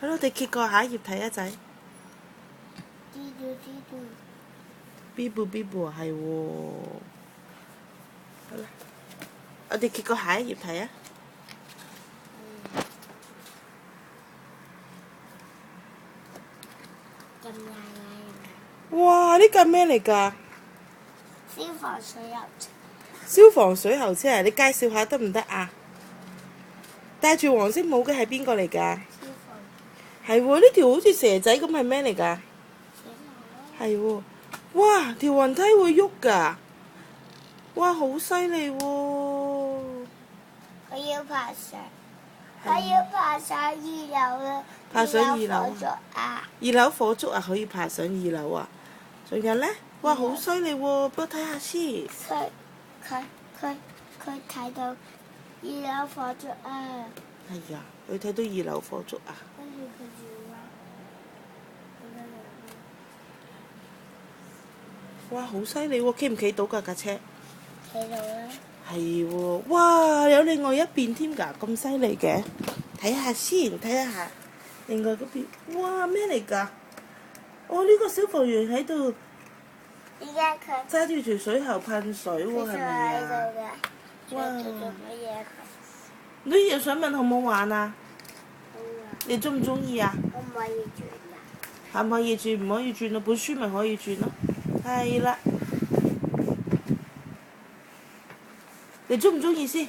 好啦，我哋揭個下一頁睇啊仔。Bibu 係喎。好啦，我哋揭個下一頁睇啊。哇！呢個係咩嚟㗎？消防水喉車。消防水喉車啊！你介紹下得唔得啊？戴住黃色帽嘅係邊個嚟㗎？消防。係喎，呢條好似蛇仔咁係咩嚟㗎？係喎，哇！條雲梯會喐㗎，哇！好犀利喎！佢要爬上2樓啦！爬上2樓啊！2樓火燭啊，可以爬上2樓啊！仲有呢？哇！好犀利喎，俾我睇下先。佢睇到2樓火燭啊！係啊，佢睇到2樓火燭啊！跟住佢就話：哇！好犀利喎，企唔企到㗎架車？企到啦！係喎，哇！有另外一邊添㗎，咁犀利嘅，睇下先，睇下另外嗰邊，哇！咩嚟㗎？哦，呢個消防員喺度而家佢揸住條水喉噴水喎，係咪啊？哇！你又想問好唔好玩啊？你中唔中意啊？可唔可以轉啊？可唔可以轉？唔可以轉咯，本書咪可以轉咯。係啦，你中唔中意先？